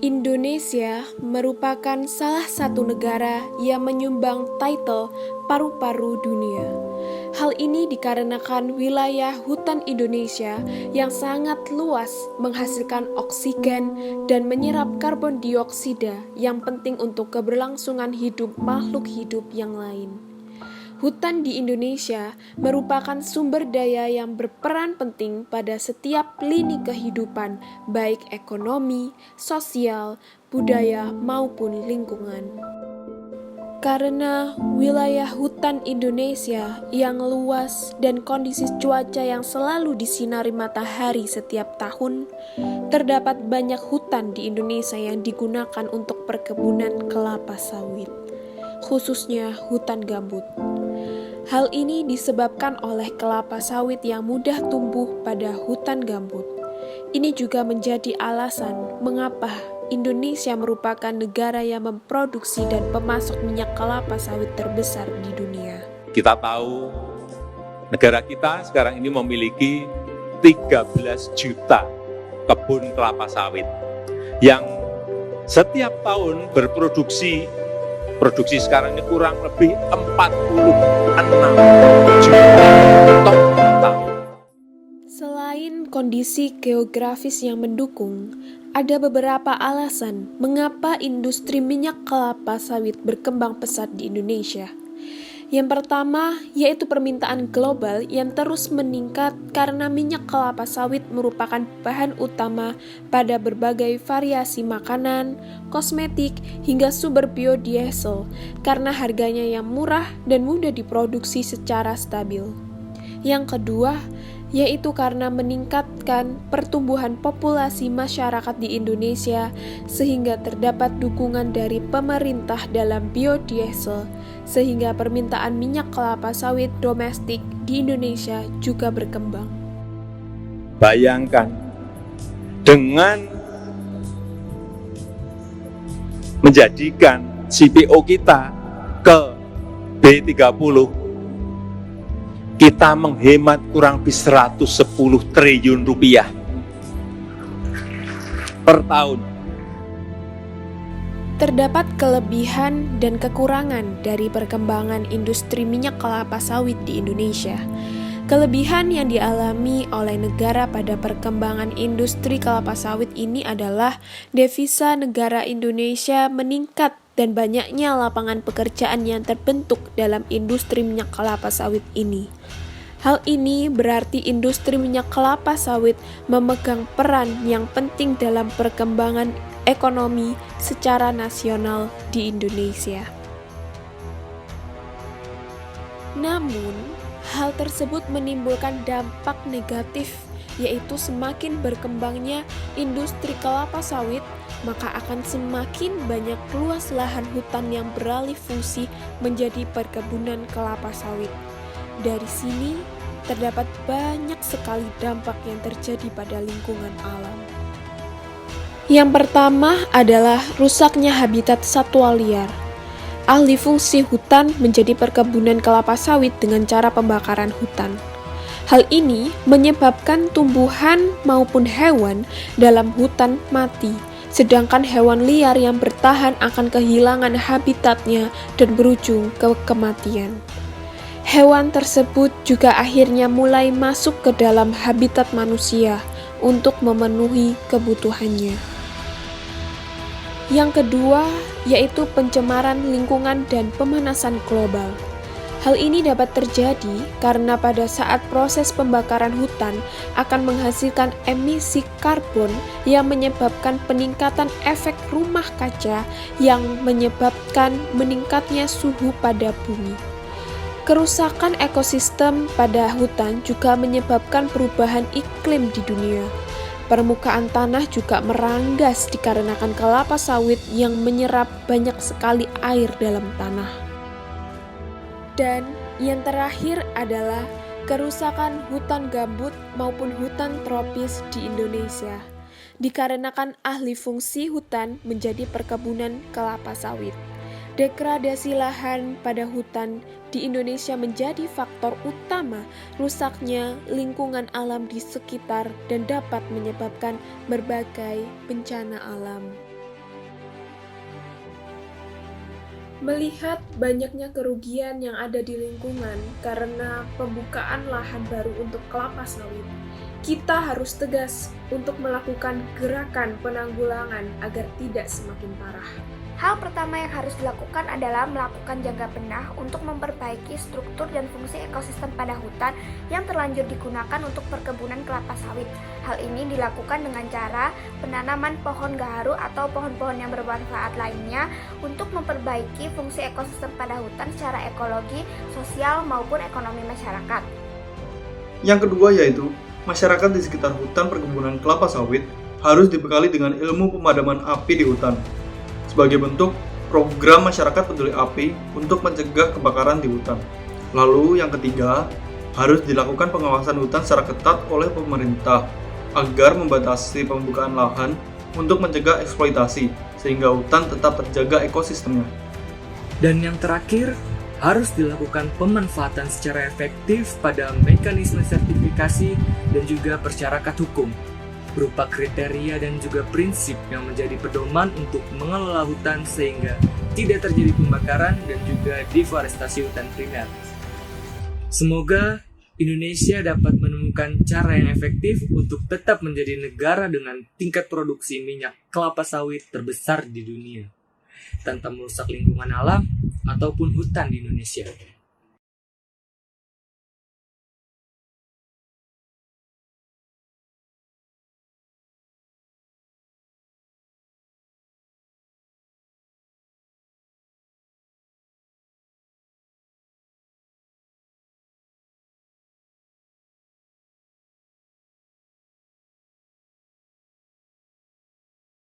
Indonesia merupakan salah satu negara yang menyumbang title paru-paru dunia. Hal ini dikarenakan wilayah hutan Indonesia yang sangat luas menghasilkan oksigen dan menyerap karbon dioksida yang penting untuk keberlangsungan hidup makhluk hidup yang lain. Hutan di Indonesia merupakan sumber daya yang berperan penting pada setiap lini kehidupan, baik ekonomi, sosial, budaya, maupun lingkungan. Karena wilayah hutan Indonesia yang luas dan kondisi cuaca yang selalu disinari matahari setiap tahun, terdapat banyak hutan di Indonesia yang digunakan untuk perkebunan kelapa sawit, khususnya hutan gambut. Hal ini disebabkan oleh kelapa sawit yang mudah tumbuh pada hutan gambut. Ini juga menjadi alasan mengapa Indonesia merupakan negara yang memproduksi dan pemasok minyak kelapa sawit terbesar di dunia. Kita tahu negara kita sekarang ini memiliki 13 juta kebun kelapa sawit yang setiap tahun produksi sekarang ini kurang lebih 46 juta ton per tahun. Selain kondisi geografis yang mendukung, ada beberapa alasan mengapa industri minyak kelapa sawit berkembang pesat di Indonesia. Yang pertama, yaitu permintaan global yang terus meningkat karena minyak kelapa sawit merupakan bahan utama pada berbagai variasi makanan, kosmetik, hingga sumber biodiesel karena harganya yang murah dan mudah diproduksi secara stabil. Yang kedua, yaitu karena meningkatkan pertumbuhan populasi masyarakat di Indonesia sehingga terdapat dukungan dari pemerintah dalam biodiesel sehingga permintaan minyak kelapa sawit domestik di Indonesia juga berkembang. Bayangkan dengan menjadikan CPO kita ke B30, kita menghemat kurang lebih 110 triliun rupiah per tahun. Terdapat kelebihan dan kekurangan dari perkembangan industri minyak kelapa sawit di Indonesia. Kelebihan yang dialami oleh negara pada perkembangan industri kelapa sawit ini adalah devisa negara Indonesia meningkat dan banyaknya lapangan pekerjaan yang terbentuk dalam industri minyak kelapa sawit ini. Hal ini berarti industri minyak kelapa sawit memegang peran yang penting dalam perkembangan ekonomi secara nasional di Indonesia. Namun, hal tersebut menimbulkan dampak negatif, yaitu semakin berkembangnya industri kelapa sawit, maka akan semakin banyak luas lahan hutan yang beralih fungsi menjadi perkebunan kelapa sawit. Dari sini, terdapat banyak sekali dampak yang terjadi pada lingkungan alam. Yang pertama adalah rusaknya habitat satwa liar. Alih fungsi hutan menjadi perkebunan kelapa sawit dengan cara pembakaran hutan. Hal ini menyebabkan tumbuhan maupun hewan dalam hutan mati, sedangkan hewan liar yang bertahan akan kehilangan habitatnya dan berujung ke kematian. Hewan tersebut juga akhirnya mulai masuk ke dalam habitat manusia untuk memenuhi kebutuhannya. Yang kedua, yaitu pencemaran lingkungan dan pemanasan global. Hal ini dapat terjadi karena pada saat proses pembakaran hutan akan menghasilkan emisi karbon yang menyebabkan peningkatan efek rumah kaca yang menyebabkan meningkatnya suhu pada bumi. Kerusakan ekosistem pada hutan juga menyebabkan perubahan iklim di dunia. Permukaan tanah juga meranggas dikarenakan kelapa sawit yang menyerap banyak sekali air dalam tanah. Dan yang terakhir adalah kerusakan hutan gambut maupun hutan tropis di Indonesia, dikarenakan alih fungsi hutan menjadi perkebunan kelapa sawit. Degradasi lahan pada hutan di Indonesia menjadi faktor utama rusaknya lingkungan alam di sekitar dan dapat menyebabkan berbagai bencana alam. Melihat banyaknya kerugian yang ada di lingkungan karena pembukaan lahan baru untuk kelapa sawit, kita harus tegas untuk melakukan gerakan penanggulangan agar tidak semakin parah. Hal pertama yang harus dilakukan adalah melakukan jangka benah untuk memperbaiki struktur dan fungsi ekosistem pada hutan yang terlanjur digunakan untuk perkebunan kelapa sawit. Hal ini dilakukan dengan cara penanaman pohon gaharu atau pohon-pohon yang bermanfaat lainnya untuk memperbaiki fungsi ekosistem pada hutan secara ekologi, sosial, maupun ekonomi masyarakat. Yang kedua yaitu, masyarakat di sekitar hutan perkebunan kelapa sawit harus dibekali dengan ilmu pemadaman api di hutan. Sebagai bentuk program masyarakat peduli api untuk mencegah kebakaran di hutan. Lalu yang ketiga, harus dilakukan pengawasan hutan secara ketat oleh pemerintah agar membatasi pembukaan lahan untuk mencegah eksploitasi sehingga hutan tetap terjaga ekosistemnya. Dan yang terakhir, harus dilakukan pemanfaatan secara efektif pada mekanisme sertifikasi dan juga persyaratan hukum berupa kriteria dan juga prinsip yang menjadi pedoman untuk mengelola hutan sehingga tidak terjadi pembakaran dan juga deforestasi hutan primer. Semoga Indonesia dapat menemukan cara yang efektif untuk tetap menjadi negara dengan tingkat produksi minyak kelapa sawit terbesar di dunia, tanpa merusak lingkungan alam ataupun hutan di Indonesia.